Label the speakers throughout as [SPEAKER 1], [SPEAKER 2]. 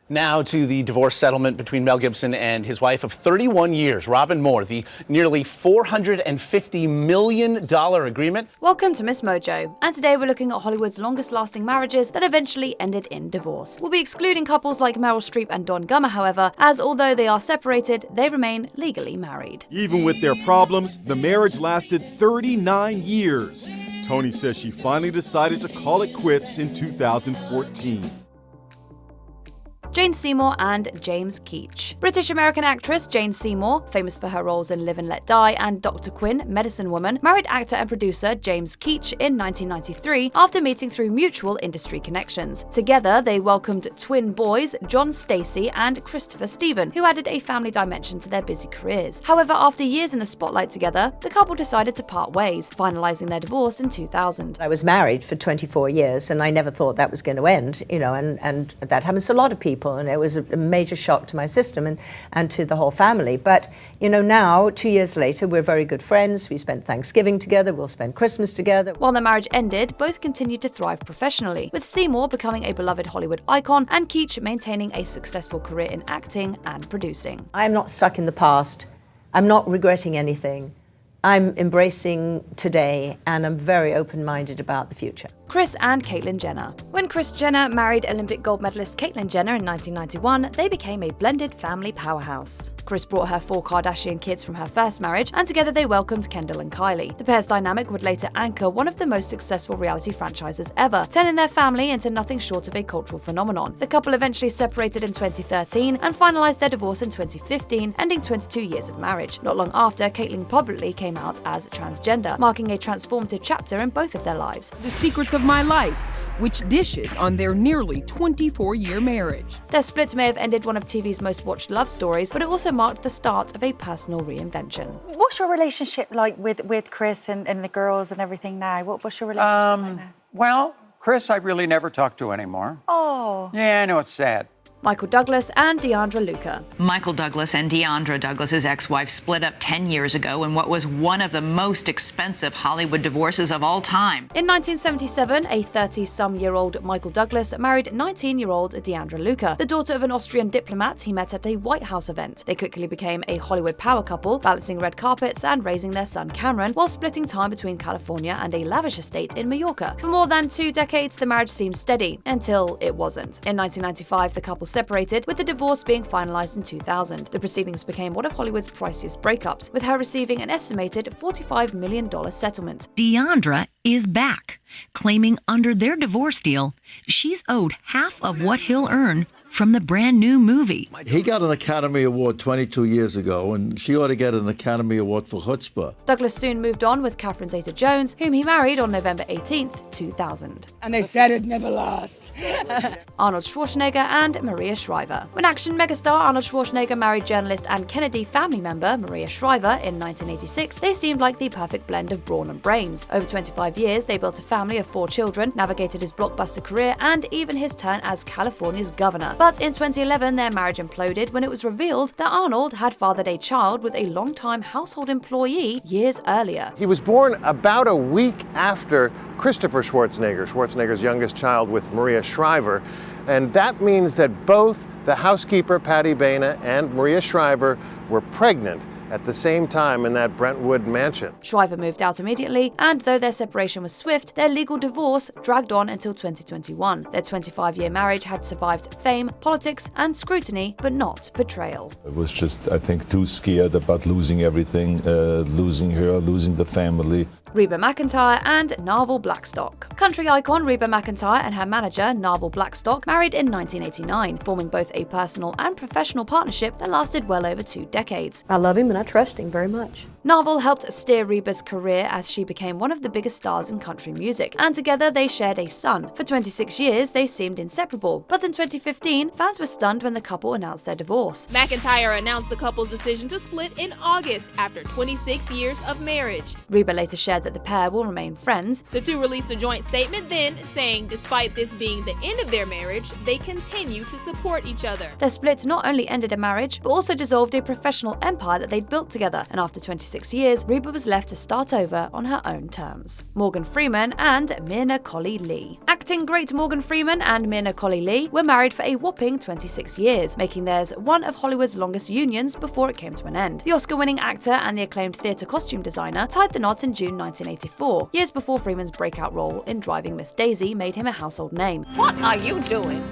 [SPEAKER 1] Now to the divorce settlement between Mel Gibson and his wife of 31 years, Robyn Moore, the nearly $450 million agreement.
[SPEAKER 2] Welcome to MsMojo, and today we're looking at Hollywood's longest-lasting marriages that eventually ended in divorce. We'll be excluding couples like Meryl Streep and Don Gummer, however, as although they are separated, they remain legally married.
[SPEAKER 3] Even with their problems, the marriage lasted 39 years. Toni says she finally decided to call it quits in 2014.
[SPEAKER 2] Jane Seymour and James Keech. British-American actress Jane Seymour, famous for her roles in Live and Let Die and Dr. Quinn, Medicine Woman, married actor and producer James Keech in 1993 after meeting through mutual industry connections. Together, they welcomed twin boys John Stacey and Christopher Stephen, who added a family dimension to their busy careers. However, after years in the spotlight together, the couple decided to part ways, finalizing their divorce in 2000.
[SPEAKER 4] I was married for 24 years and I never thought that was going to end, and that happens to a lot of people. And it was a major shock to my system and to the whole family. But, now, 2 years later, we're very good friends. We spent Thanksgiving together. We'll spend Christmas together.
[SPEAKER 2] While their marriage ended, both continued to thrive professionally, with Seymour becoming a beloved Hollywood icon and Keech maintaining a successful career in acting and producing.
[SPEAKER 4] I'm not stuck in the past. I'm not regretting anything. I'm embracing today, and I'm very open-minded about the future.
[SPEAKER 2] Kris and Caitlyn Jenner. When Kris Jenner married Olympic gold medalist Caitlyn Jenner in 1991, they became a blended family powerhouse. Kris brought her 4 Kardashian kids from her first marriage, and together they welcomed Kendall and Kylie. The pair's dynamic would later anchor one of the most successful reality franchises ever, turning their family into nothing short of a cultural phenomenon. The couple eventually separated in 2013 and finalized their divorce in 2015, ending 22 years of marriage. Not long after, Caitlyn publicly came out as transgender, marking a transformative chapter in both of their lives.
[SPEAKER 5] The secrets of my life, which dishes on their nearly 24-year marriage.
[SPEAKER 2] Their split may have ended one of TV's most watched love stories, but it also marked the start of a personal reinvention.
[SPEAKER 6] What's your relationship like with Kris and the girls and everything now? What's your relationship like now?
[SPEAKER 7] Well, Kris I really never talk to anymore.
[SPEAKER 6] Oh.
[SPEAKER 7] Yeah, I know, it's sad.
[SPEAKER 2] Michael Douglas and Diandra Luker.
[SPEAKER 8] Michael Douglas and Diandra Douglas's ex-wife split up 10 years ago in what was one of the most expensive Hollywood divorces of all time.
[SPEAKER 2] In 1977, a 30-some-year-old Michael Douglas married 19-year-old Diandra Luker, the daughter of an Austrian diplomat he met at a White House event. They quickly became a Hollywood power couple, balancing red carpets and raising their son Cameron, while splitting time between California and a lavish estate in Mallorca. For more than 2 decades, the marriage seemed steady, until it wasn't. In 1995, the couple separated, with the divorce being finalized in 2000. The proceedings became one of Hollywood's priciest breakups, with her receiving an estimated $45 million settlement.
[SPEAKER 9] Diandra is back, claiming under their divorce deal, she's owed half of what he'll earn from the brand new movie.
[SPEAKER 10] He got an Academy Award 22 years ago, and she ought to get an Academy Award for chutzpah.
[SPEAKER 2] Douglas soon moved on with Catherine Zeta-Jones, whom he married on November 18th, 2000.
[SPEAKER 11] And they said it never lasts.
[SPEAKER 2] Arnold Schwarzenegger and Maria Shriver. When action megastar Arnold Schwarzenegger married journalist and Kennedy family member Maria Shriver in 1986, they seemed like the perfect blend of brawn and brains. Over 25 years, they built a family of 4 children, navigated his blockbuster career, and even his turn as California's governor. But in 2011, their marriage imploded when it was revealed that Arnold had fathered a child with a longtime household employee years earlier.
[SPEAKER 12] He was born about a week after Christopher Schwarzenegger, Schwarzenegger's youngest child, with Maria Shriver. And that means that both the housekeeper, Patty Baina, and Maria Shriver were pregnant at the same time in that Brentwood mansion.
[SPEAKER 2] Shriver moved out immediately, and though their separation was swift, their legal divorce dragged on until 2021. Their 25-year marriage had survived fame, politics, and scrutiny, but not betrayal.
[SPEAKER 13] I was just, I think, too scared about losing everything, losing her, losing the family.
[SPEAKER 2] Reba McEntire and Narvel Blackstock. Country icon Reba McEntire and her manager Narvel Blackstock married in 1989, forming both a personal and professional partnership that lasted well over 2 decades.
[SPEAKER 14] I love him and I trust him very much.
[SPEAKER 2] Narvel helped steer Reba's career as she became one of the biggest stars in country music, and together they shared a son. For 26 years, they seemed inseparable, but in 2015, fans were stunned when the couple announced their divorce.
[SPEAKER 15] McEntire announced the couple's decision to split in August after 26 years of marriage.
[SPEAKER 2] Reba later shared that the pair will remain friends.
[SPEAKER 15] The two released a joint statement then, saying despite this being the end of their marriage, they continue to support each other.
[SPEAKER 2] Their split not only ended a marriage, but also dissolved a professional empire that they'd built together, and after 26 6 years, Reba was left to start over on her own terms. Morgan Freeman and Myrna Colley-Lee. Acting great Morgan Freeman and Myrna Colley-Lee were married for a whopping 26 years, making theirs one of Hollywood's longest unions before it came to an end. The Oscar-winning actor and the acclaimed theatre costume designer tied the knot in June 1984, years before Freeman's breakout role in Driving Miss Daisy made him a household name.
[SPEAKER 16] What are you doing?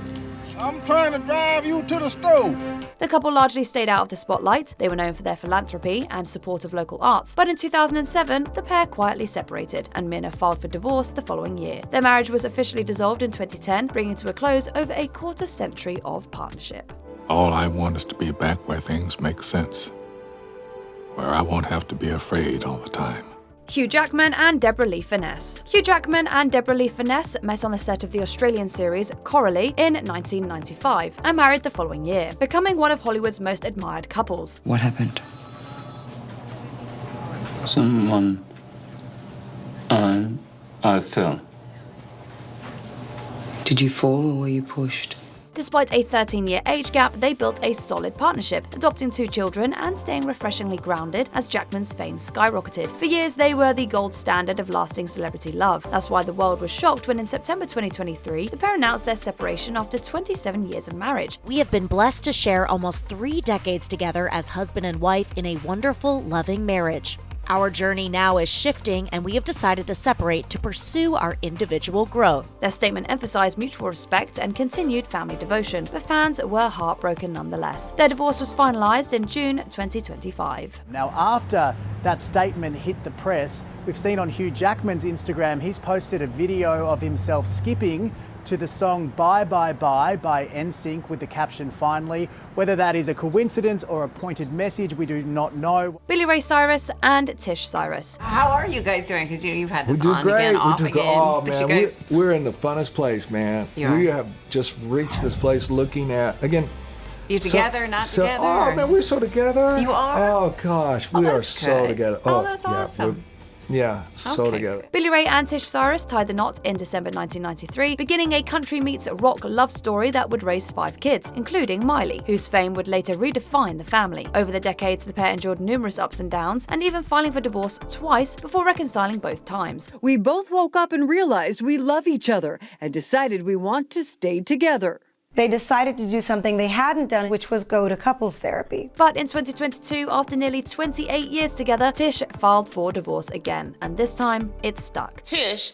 [SPEAKER 17] I'm trying to drive you to the stove.
[SPEAKER 2] The couple largely stayed out of the spotlight. They were known for their philanthropy and support of local arts. But in 2007, the pair quietly separated, and Myrna filed for divorce the following year. Their marriage was officially dissolved in 2010, bringing to a close over a quarter-century of partnership.
[SPEAKER 18] All I want is to be back where things make sense, where I won't have to be afraid all the time.
[SPEAKER 2] Hugh Jackman and Deborra-Lee Furness. Hugh Jackman and Deborra-Lee Furness met on the set of the Australian series Colley-Lee in 1995 and married the following year, becoming one of Hollywood's most admired couples.
[SPEAKER 19] What happened? Someone... I fell. Did you fall or were you pushed?
[SPEAKER 2] Despite a 13-year age gap, they built a solid partnership, adopting 2 children and staying refreshingly grounded as Jackman's fame skyrocketed. For years, they were the gold standard of lasting celebrity love. That's why the world was shocked when in September 2023, the pair announced their separation after 27 years of marriage.
[SPEAKER 20] We have been blessed to share almost 3 decades together as husband and wife in a wonderful, loving marriage. Our journey now is shifting, and we have decided to separate to pursue our individual growth.
[SPEAKER 2] Their statement emphasized mutual respect and continued family devotion, but fans were heartbroken nonetheless. Their divorce was finalized in June 2025.
[SPEAKER 21] Now, after that statement hit the press, we've seen on Hugh Jackman's Instagram, he's posted a video of himself skipping to the song Bye Bye Bye by NSYNC with the caption "Finally." Whether that is a coincidence or a pointed message, we do not know.
[SPEAKER 2] Billy Ray Cyrus and Tish Cyrus.
[SPEAKER 22] How are you guys doing? Because you've had this
[SPEAKER 23] we do
[SPEAKER 22] on
[SPEAKER 23] great.
[SPEAKER 22] again, off
[SPEAKER 23] we do
[SPEAKER 22] again.
[SPEAKER 23] Oh,
[SPEAKER 22] But
[SPEAKER 23] man,
[SPEAKER 22] you guys...
[SPEAKER 23] we're in the funnest place, man.
[SPEAKER 22] You
[SPEAKER 23] we
[SPEAKER 22] are.
[SPEAKER 23] have just reached this place looking at, again,
[SPEAKER 22] You together, not together?
[SPEAKER 23] Oh, man, we're so together.
[SPEAKER 22] You are?
[SPEAKER 23] Oh, gosh, we are so
[SPEAKER 22] good.
[SPEAKER 23] together.
[SPEAKER 22] Oh, that's awesome.
[SPEAKER 23] So together.
[SPEAKER 2] Billy Ray and Tish Cyrus tied the knot in December 1993, beginning a country meets rock love story that would raise 5 kids, including Miley, whose fame would later redefine the family. Over the decades, the pair endured numerous ups and downs, and even filing for divorce twice before reconciling both times.
[SPEAKER 24] We both woke up and realized we love each other and decided we want to stay together.
[SPEAKER 25] They decided to do something they hadn't done, which was go to couples therapy.
[SPEAKER 2] But in 2022, after nearly 28 years together, Tish filed for divorce again, and this time it stuck.
[SPEAKER 26] Tish,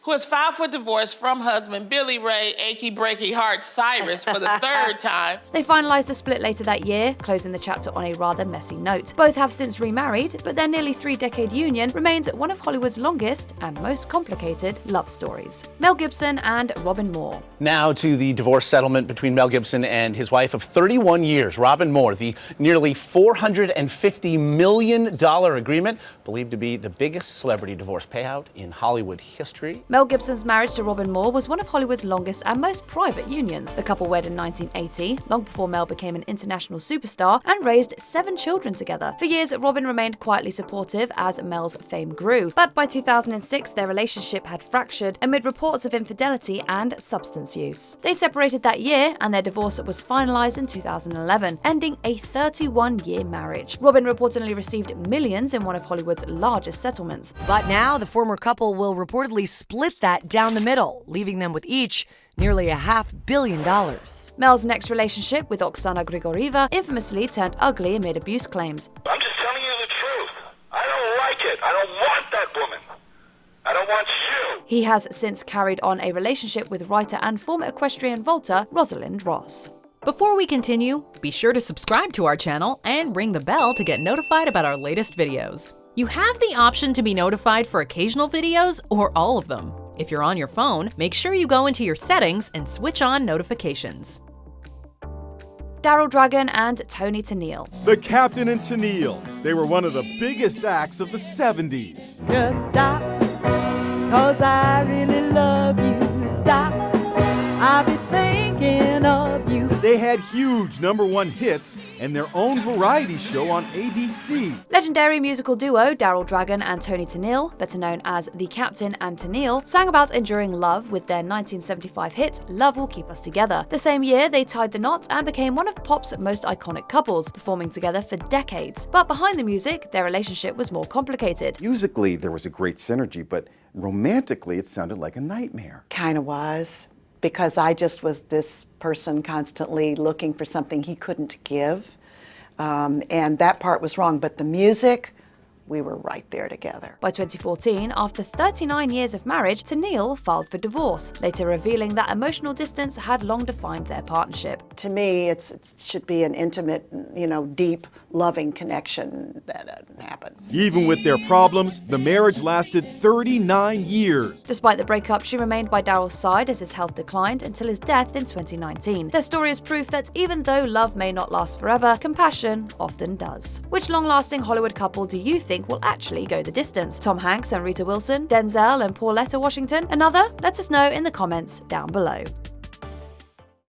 [SPEAKER 26] who has filed for divorce from husband Billy Ray Achy Breaky Heart Cyrus for the 3rd time.
[SPEAKER 2] They finalized the split later that year, closing the chapter on a rather messy note. Both have since remarried, but their nearly 3-decade union remains one of Hollywood's longest and most complicated love stories. Mel Gibson and Robyn Moore.
[SPEAKER 1] Now to the divorce settlement between Mel Gibson and his wife of 31 years, Robyn Moore. The nearly $450 million agreement, believed to be the biggest celebrity divorce payout in Hollywood history.
[SPEAKER 2] Mel Gibson's marriage to Robyn Moore was one of Hollywood's longest and most private unions. The couple wed in 1980, long before Mel became an international superstar, and raised 7 children together. For years, Robyn remained quietly supportive as Mel's fame grew. But by 2006, their relationship had fractured amid reports of infidelity and substance use. They separated that year, and their divorce was finalized in 2011, ending a 31-year marriage. Robyn reportedly received millions in one of Hollywood's largest settlements.
[SPEAKER 27] But now the former couple will reportedly split that down the middle, leaving them with each nearly $500 million.
[SPEAKER 2] Mel's next relationship with Oksana Grigorieva infamously turned ugly amid abuse claims.
[SPEAKER 17] I'm just telling you the truth. I don't like it. I don't want that woman. I don't want you.
[SPEAKER 2] He has since carried on a relationship with writer and former equestrian vaulter Rosalind Ross.
[SPEAKER 28] Before we continue, be sure to subscribe to our channel and ring the bell to get notified about our latest videos. You have the option to be notified for occasional videos or all of them. If you're on your phone, make sure you go into your settings and switch on notifications.
[SPEAKER 2] Daryl Dragon and Toni Tennille.
[SPEAKER 3] The Captain and Tennille. They were one of the biggest acts of the 70s.
[SPEAKER 29] Just stop, 'cause I really love you. Stop, I'll be thinking of you
[SPEAKER 3] They had huge #1 hits and their own variety show on ABC.
[SPEAKER 2] Legendary musical duo Daryl Dragon and Toni Tennille, better known as The Captain and Tennille, sang about enduring love with their 1975 hit Love Will Keep Us Together. The same year, they tied the knot and became one of pop's most iconic couples, performing together for decades. But behind the music, their relationship was more complicated.
[SPEAKER 4] Musically, there was a great synergy, but romantically, it sounded like a nightmare.
[SPEAKER 5] Kind of was, because I just was this person constantly looking for something he couldn't give. And that part was wrong, but the music, we were right there together.
[SPEAKER 2] By 2014, after 39 years of marriage, Tennille filed for divorce, later revealing that emotional distance had long defined their partnership.
[SPEAKER 5] To me, it should be an intimate, deep, loving connection. That doesn't happen.
[SPEAKER 3] Even with their problems, the marriage lasted 39 years.
[SPEAKER 2] Despite the breakup, she remained by Daryl's side as his health declined until his death in 2019. Their story is proof that even though love may not last forever, compassion often does. Which long-lasting Hollywood couple do you think will actually go the distance? Tom Hanks and Rita Wilson, Denzel and Pauletta Washington? Another? Let us know in the comments down below.